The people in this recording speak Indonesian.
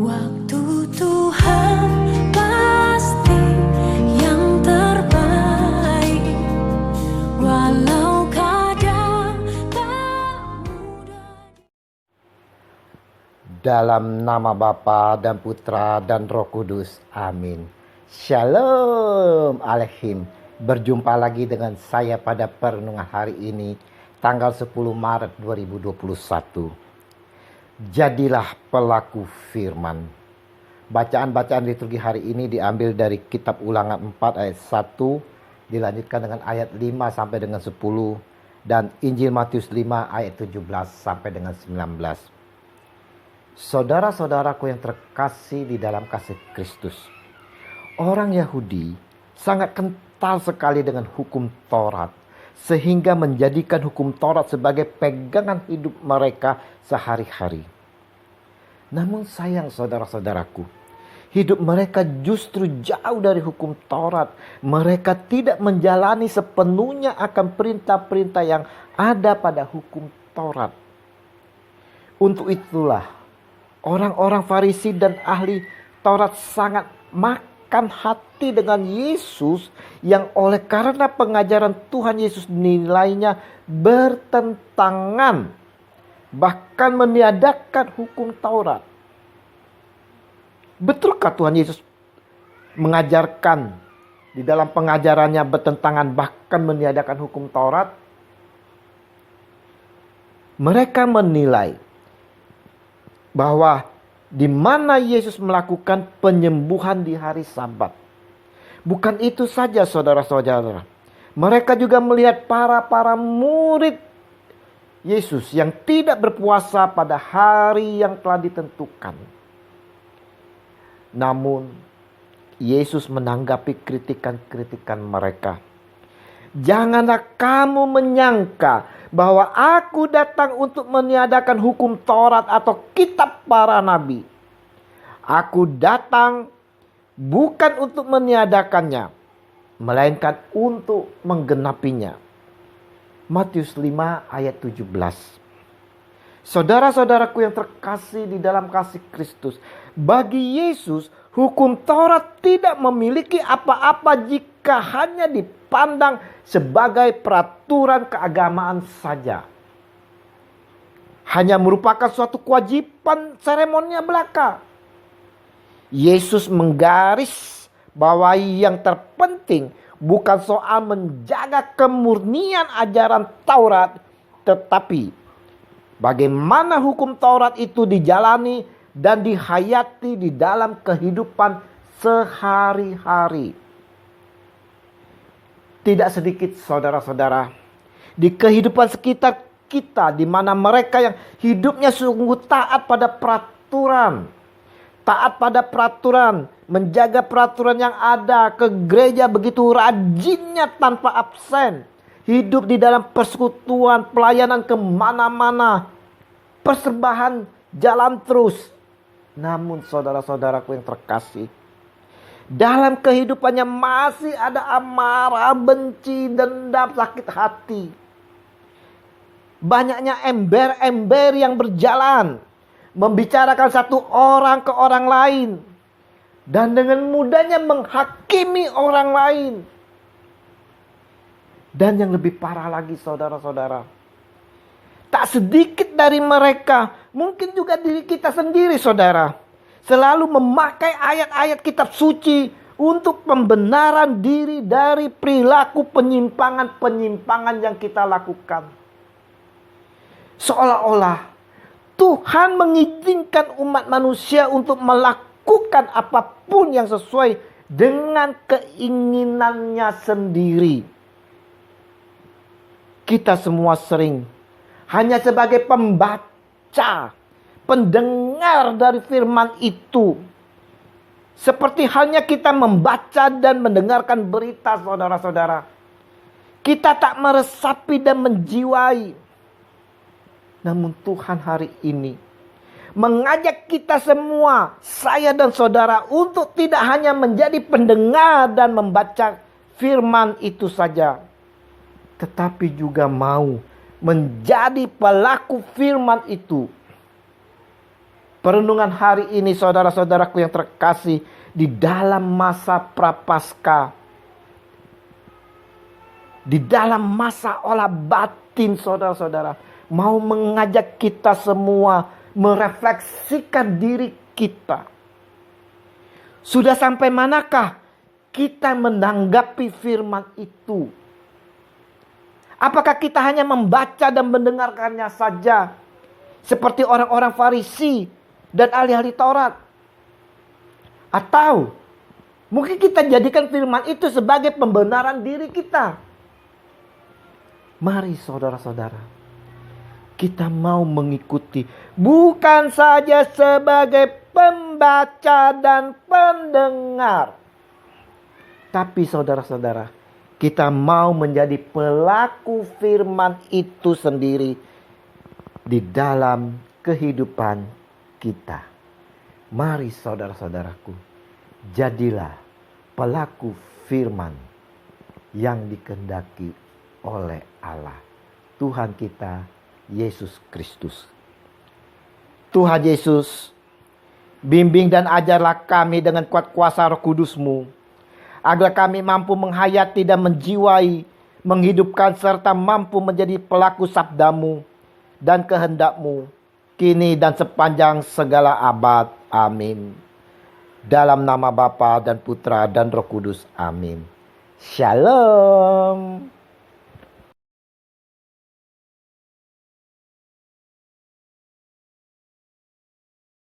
Waktu Tuhan pasti yang terbaik, walau kadang tak mudah. Dalam nama Bapa dan Putra dan Roh Kudus. Amin. Shalom Aleihim. Berjumpa lagi dengan saya pada perenungan hari ini, tanggal 10 Maret 2021. Jadilah pelaku firman. Bacaan-bacaan liturgi hari ini diambil dari kitab Ulangan 4 ayat 1, dilanjutkan dengan ayat 5 sampai dengan 10, dan Injil Matius 5 ayat 17 sampai dengan 19. Saudara-saudaraku yang terkasih di dalam kasih Kristus, orang Yahudi sangat kental sekali dengan hukum Taurat, sehingga menjadikan hukum Taurat sebagai pegangan hidup mereka sehari-hari. Namun sayang saudara-saudaraku, hidup mereka justru jauh dari hukum Taurat. Mereka tidak menjalani sepenuhnya akan perintah-perintah yang ada pada hukum Taurat. Untuk itulah orang-orang Farisi dan ahli Taurat sangat makan hati dengan Yesus, yang oleh karena pengajaran Tuhan Yesus nilainya bertentangan, bahkan meniadakan hukum Taurat. Betulkah Tuhan Yesus mengajarkan di dalam pengajarannya bertentangan bahkan meniadakan hukum Taurat? Mereka menilai bahwa di mana Yesus melakukan penyembuhan di hari Sabat. Bukan itu saja saudara-saudara. Mereka juga melihat para murid Yesus yang tidak berpuasa pada hari yang telah ditentukan. Namun Yesus menanggapi kritikan-kritikan mereka. Janganlah kamu menyangka bahwa aku datang untuk meniadakan hukum Taurat atau kitab para nabi. Aku datang bukan untuk meniadakannya, melainkan untuk menggenapinya. Matius 5 ayat 17. Saudara-saudaraku yang terkasih di dalam kasih Kristus, bagi Yesus hukum Taurat tidak memiliki apa-apa jika hanya dipandang sebagai peraturan keagamaan saja. Hanya merupakan suatu kewajiban seremonial belaka. Yesus menggaris bawahi yang terpenting bukan soal menjaga kemurnian ajaran Taurat, tetapi bagaimana hukum Taurat itu dijalani dan dihayati di dalam kehidupan sehari-hari. Tidak sedikit saudara-saudara di kehidupan sekitar kita, di mana mereka yang hidupnya sungguh taat pada peraturan, menjaga peraturan yang ada, ke gereja begitu rajinnya tanpa absen, hidup di dalam persekutuan, pelayanan kemana-mana, persembahan jalan terus. Namun saudara-saudaraku yang terkasih, dalam kehidupannya masih ada amarah, benci, dendam, sakit hati. Banyaknya ember-ember yang berjalan, membicarakan satu orang ke orang lain, dan dengan mudahnya menghakimi orang lain. Dan yang lebih parah lagi saudara-saudara, tak sedikit dari mereka, mungkin juga diri kita sendiri saudara, selalu memakai ayat-ayat kitab suci untuk pembenaran diri dari perilaku penyimpangan-penyimpangan yang kita lakukan. Seolah-olah Tuhan mengizinkan umat manusia untuk melakukan apapun yang sesuai dengan keinginannya sendiri. Kita semua sering hanya sebagai pembaca, pendengar dari firman itu. Seperti halnya kita membaca dan mendengarkan berita saudara-saudara. Kita tak meresapi dan menjiwai. Namun Tuhan hari ini mengajak kita semua, saya dan saudara, untuk tidak hanya menjadi pendengar dan membaca firman itu saja, tetapi juga mau menjadi pelaku firman itu. Perenungan hari ini saudara-saudaraku yang terkasih, di dalam masa prapaskah, di dalam masa olah batin saudara-saudara, mau mengajak kita semua merefleksikan diri kita. Sudah sampai manakah kita menanggapi firman itu? Apakah kita hanya membaca dan mendengarkannya saja, seperti orang-orang Farisi dan ahli-ahli Taurat? Atau mungkin kita jadikan firman itu sebagai pembenaran diri kita? Mari saudara-saudara, kita mau mengikuti, bukan saja sebagai pembaca dan pendengar, tapi saudara-saudara, kita mau menjadi pelaku firman itu sendiri di dalam kehidupan kita. Mari saudara-saudaraku, jadilah pelaku firman yang dikehendaki oleh Allah, Tuhan kita Yesus Kristus. Tuhan Yesus, bimbing dan ajarlah kami dengan kuat kuasa Roh Kudus-Mu, agar kami mampu menghayati dan menjiwai, menghidupkan serta mampu menjadi pelaku sabda-Mu dan kehendak-Mu, kini dan sepanjang segala abad. Amin. Dalam nama Bapa dan Putra dan Roh Kudus. Amin. Shalom.